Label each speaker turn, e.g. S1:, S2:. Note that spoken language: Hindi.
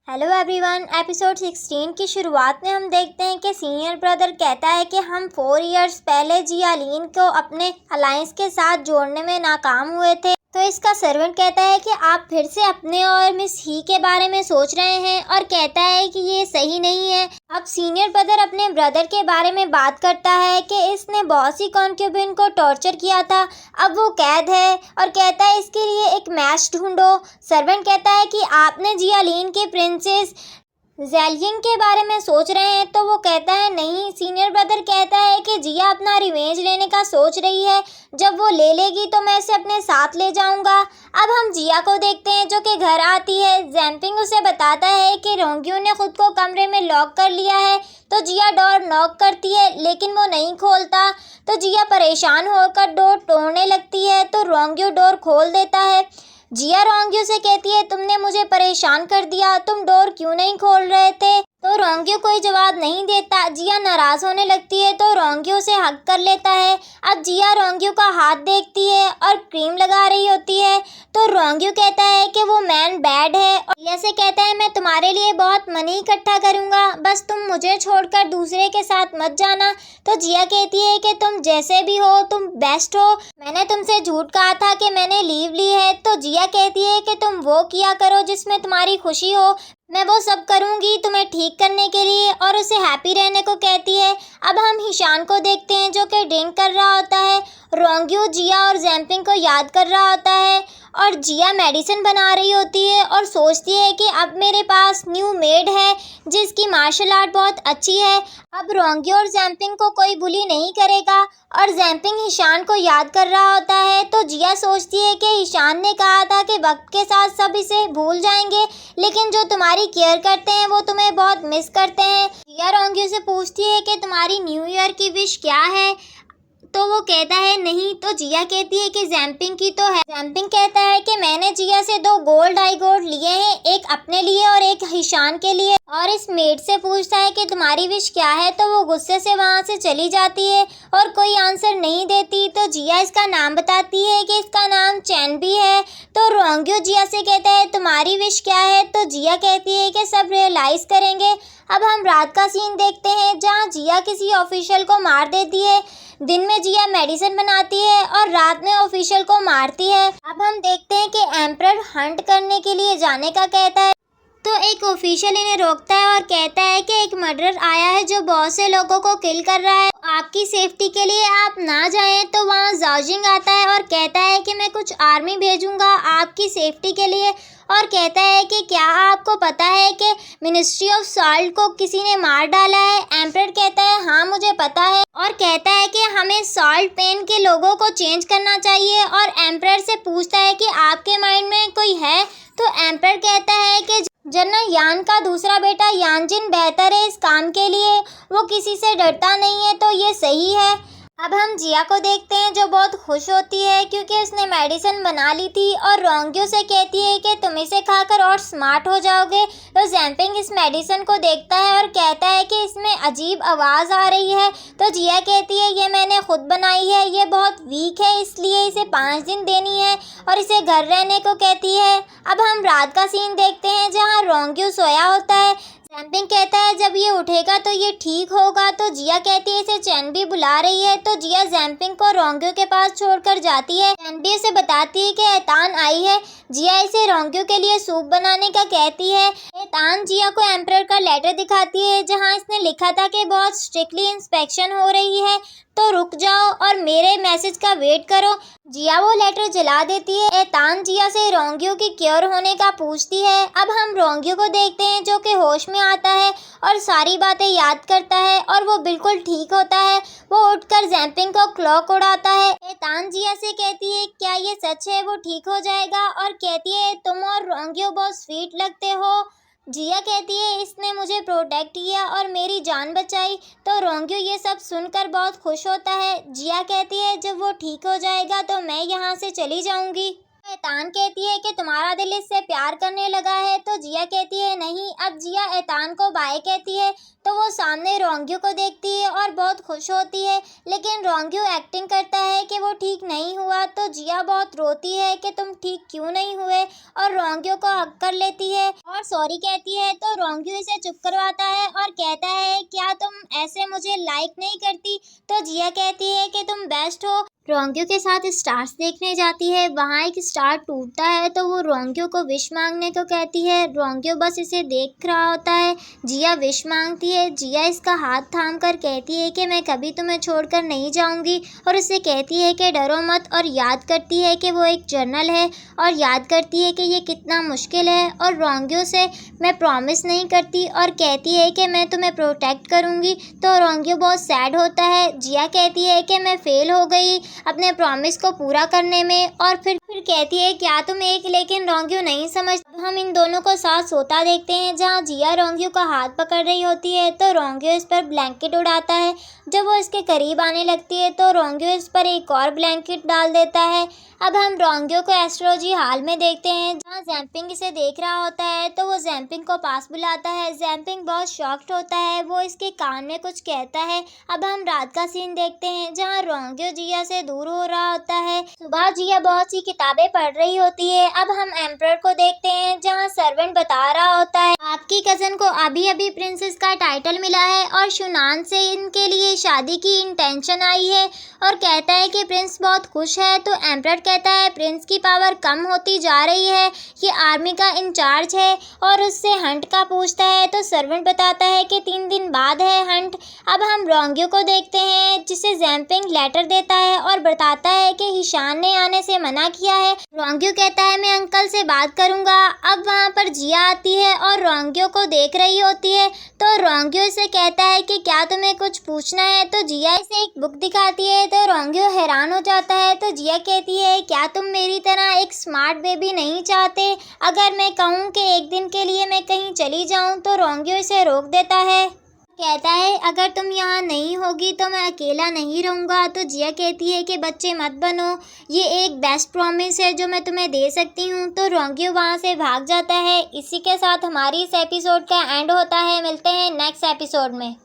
S1: Hello everyone. एपिसोड 16 की शुरुआत में हम देखते हैं कि सीनियर ब्रदर कहता है कि हम 4 इयर्स पहले जियालीन को अपने अलायंस के साथ जोड़ने में नाकाम हुए थे। तो इसका सर्वेंट कहता है कि आप फिर से अपने और मिस ही के बारे में सोच रहे हैं और कहता है कि ये सही नहीं है। अब सीनियर ब्रदर अपने ब्रदर के बारे में बात करता है कि इसने बहुत सी कॉन्क्यूबिन को टॉर्चर किया था, अब वो कैद है और कहता है इसके लिए एक मैच ढूंढो। सर्वेंट कहता है कि आपने जियालीन के प्रिंसेस ज़ेलियन के बारे में सोच रहे हैं, तो वो कहता है नहीं। सीनियर ब्रदर कहता है कि जिया अपना रिवेंज लेने का सोच रही है, जब वो ले लेगी तो मैं इसे अपने साथ ले जाऊंगा। अब हम जिया को देखते हैं जो कि घर आती है। जैम्पिंग उसे बताता है कि रोंग्यू ने खुद को कमरे में लॉक कर लिया है, तो जिया डोर नॉक करती है लेकिन वो नहीं खोलता। तो जिया परेशान होकर डोर तोड़ने लगती है, तो रोंग्यू डोर खोल देता है। जिया रोंग्यू से कहती है तुमने मुझे परेशान कर दिया, तुम डोर क्यों नहीं खोल रहे थे। तो रोंग्यू कोई जवाब नहीं देता। जिया नाराज होने लगती है तो रोंग्यू उसे हक कर लेता है। अब जिया रोंग्यू का हाथ देखती है और क्रीम लगा रही होती है, तो रोंग्यू कहता है कि वो मैन बैड है और जिया से कहता है मैं तुम्हारे लिए बहुत मनी इकट्ठा करूंगा, बस तुम मुझे छोड़कर दूसरे के साथ मत जाना। तो जिया कहती है कि तुम जैसे भी हो तुम बेस्ट हो, मैंने तुमसे झूठ कहा था कि मैंने लीव ली है। तो जिया कहती है कि तुम वो किया करो जिसमें तुम्हारी खुशी हो, मैं वो सब करूंगी तुम्हें ठीक करने के लिए, और उसे हैप्पी रहने को कहती है। अब हम हिशान को देखते हैं जो कि ड्रिंक कर रहा होता है। रोंग्यू जिया और जैम्पिंग को याद कर रहा होता है और जिया मेडिसिन बना रही होती है और सोचती है कि अब मेरे पास न्यू मेड है जिसकी मार्शल आर्ट बहुत अच्छी है, अब रोंग्यू और जैम्पिंग को कोई बुली नहीं करेगा। और जैम्पिंग हिशान को याद कर रहा होता है, तो जिया सोचती है कि हिशान ने कहा था कि वक्त के साथ सब इसे भूल जाएंगे, लेकिन जो तुम्हारी केयर करते हैं वो तुम्हें बहुत मिस करते हैं। जिया रोंग्यू से पूछती है कि तुम्हारी न्यू ईयर की विश क्या है, तो वो कहता है नहीं। तो जिया कहती है कि जैम्पिंग की तो है। जैम्पिंग कहता है कि मैंने जिया से 2 गोल्ड आई गोल्ड लिए हैं, एक अपने लिए और एक हिशान के लिए। और इस मेड से पूछता है कि तुम्हारी विश क्या है, तो वो गुस्से से वहाँ से चली जाती है और कोई आंसर नहीं देती। तो जिया इसका नाम बताती है कि इसका नाम चैनबी है। तो रोंग्यू जिया से कहता है तुम्हारी विश क्या है, तो जिया कहती है कि सब रियलाइज़ करेंगे। अब हम रात का सीन देखते हैं जहाँ जिया किसी ऑफिशियल को मार देती है। दिन में जिया मेडिसिन बनाती है और रात में ऑफिशियल को मारती है। अब हम देखते हैं कि एम्परर हंट करने के लिए जाने का कहता है, तो एक ऑफिशियल इन्हें रोकता है और कहता है कि एक मर्डर आया है जो बहुत से लोगों को किल कर रहा है, आपकी सेफ्टी के लिए आप ना जाएं। तो वहाँ जाजिंग आता है और कहता है कि मैं कुछ आर्मी भेजूंगा आपकी सेफ्टी के लिए, और कहता है कि क्या आपको पता है कि मिनिस्ट्री ऑफ सॉल्ट को किसी ने मार डाला है। एम्परर कहता है हाँ मुझे पता है, और कहता है कि हमें सॉल्ट पेन के लोगों को चेंज करना चाहिए। और एम्परर से पूछता है कि आपके माइंड में कोई है, तो एम्परर कहता है कि जनरल यान का दूसरा बेटा यानजिन बेहतर है इस काम के लिए, वो किसी से डरता नहीं है, तो ये सही है। अब हम जिया को देखते हैं जो बहुत खुश होती है क्योंकि उसने मेडिसिन बना ली थी और रोंग्यू से कहती है कि तुम इसे खाकर और स्मार्ट हो जाओगे। तो जैम्पिंग इस मेडिसिन को देखता है और कहता है कि इसमें अजीब आवाज़ आ रही है। तो जिया कहती है ये मैंने खुद बनाई है, ये बहुत वीक है इसलिए इसे 5 दिन देनी है, और इसे घर रहने को कहती है। अब हम रात का सीन देखते हैं जहाँ रोंग्यू सोया होता है। जैम्पिंग कहता है जब ये उठेगा तो ये ठीक होगा। तो जिया कहती है इसे चैनबी बुला रही है, तो जिया जैम्पिंग को रोंग्यू के पास छोड़कर जाती है। चैनबी उसे बताती है कि एतान आई है। जिया इसे रोंग्यू के लिए सूप बनाने का कहती है। एतान जिया को एम्परर का लेटर दिखाती है जहां इसने लिखा था कि बहुत स्ट्रिक्टली इंस्पेक्शन हो रही है, तो रुक जाओ और मेरे मैसेज का वेट करो। जिया वो लेटर जला देती है। एतान जिया से रोंग्यू की क्योर होने का पूछती है। अब हम रोंग्यू को देखते हैं जो कि होश में आता है और सारी बातें याद करता है और वो बिल्कुल ठीक होता है। वो उठकर जैम्पिंग को क्लॉक उड़ाता है। एतान जिया से कहती है क्या ये सच है, वो ठीक हो जाएगा, और कहती है तुम और रोंग्यू बहुत स्वीट लगते हो। जिया कहती है इसने मुझे प्रोटेक्ट किया और मेरी जान बचाई। तो रोंग्यू ये सब सुनकर बहुत खुश होता है। जिया कहती है जब वो ठीक हो जाएगा तो मैं यहाँ से चली जाऊँगी। एतान कहती है कि तुम्हारा दिल इससे प्यार करने लगा है, तो जिया कहती है नहीं। अब जिया एतान को बाय कहती है तो वो सामने रोंग्यू को देखती है और बहुत खुश होती है, लेकिन रोंग्यू एक्टिंग करता है कि वो ठीक नहीं हुआ, तो जिया बहुत रोती है कि तुम ठीक क्यों नहीं हुए और रोंग्यू को हक कर लेती है और सॉरी कहती है। तो रोंग्यू इसे चुप करवाता है और कहता है क्या तुम ऐसे मुझे लाइक नहीं करती, तो जिया कहती है कि तुम बेस्ट हो। रोंग्यू के साथ स्टार्स देखने जाती है, वहाँ एक स्टार टूटता है तो वो रोंग्यू को विश मांगने को कहती है। रोंग्यू बस इसे देख रहा होता है। जिया विश मांगती है। जिया इसका हाथ थाम कर कहती है कि मैं कभी तुम्हें छोड़कर नहीं जाऊंगी और उसे कहती है कि डरो मत, और याद करती है कि वो एक जर्नल है और याद करती है कि ये कितना मुश्किल है, और रोंग्यू से मैं प्रॉमिस नहीं करती और कहती है कि मैं तुम्हें प्रोटेक्ट करूंगी। तो रोंग्यू बहुत सैड होता है। जिया कहती है कि मैं फेल हो गई अपने प्रॉमिस को पूरा करने में, और फिर कहती है क्या तुम एक, लेकिन रोंग्यू नहीं समझ। हम इन दोनों को साथ सोता देखते हैं जहाँ जिया रोंग्यू का हाथ पकड़ रही होती है, तो रोंग्यू इस पर ब्लैंकेट उड़ाता है। जब वो इसके करीब आने लगती है तो रोंग्यू इस पर एक और ब्लैंकेट डाल देता है। अब हम रोंग्यू को एस्ट्रोलॉजी हॉल में देखते हैं जहाँ जैम्पिंग इसे देख रहा होता है, तो वो जैम्पिंग को पास बुलाता है। जैम्पिंग बहुत शॉक्ड होता है, वो इसके कान में कुछ कहता है। अब हम रात का सीन देखते हैं जहाँ रोंग्यू जिया से दूर हो रहा होता है। सुबह जिया बहुत सी किताबें पढ़ रही होती है। अब हम एम्परर को देखते हैं जहाँ सर्वेंट बता रहा होता है आपकी कजन को अभी अभी प्रिंसेस का टाइटल मिला है और शुनान से इनके लिए शादी की इंटेंशन आई है, और कहता है कि प्रिंस बहुत खुश है। तो एम्परर कहता है प्रिंस की पावर कम होती जा रही है, ये आर्मी का इंचार्ज है, और उससे हंट का पूछता है। तो सर्वेंट बताता है कि 3 दिन बाद है हंट। अब हम रोंग्यू को देखते हैं जिसे जैम्पिंग लेटर देता है और बताता है कि हिशान ने आने से मना किया है। रोंग्यू कहता है मैं अंकल से बात करूंगा। अब वहाँ पर जिया आती है और रोंग्यू को देख रही होती है, तो रोंग्यू से कहता है कि क्या तुम्हें कुछ पूछना है, तो जिया इसे एक बुक दिखाती है। तो रोंग्यू हैरान हो जाता है। तो जिया कहती है क्या तुम मेरी तरह एक स्मार्ट बेबी नहीं चाहते? अगर मैं कहूँ कि एक दिन के लिए मैं कहीं चली जाऊँ, तो रोंग्यू इसे रोक देता है, कहता है अगर तुम यहाँ नहीं होगी तो मैं अकेला नहीं रहूँगा। तो जिया कहती है कि बच्चे मत बनो, ये एक बेस्ट प्रॉमिस है जो मैं तुम्हें दे सकती हूँ। तो रोंग्यू वहाँ से भाग जाता है। इसी के साथ हमारी इस एपिसोड का एंड होता है। मिलते हैं नेक्स्ट एपिसोड में।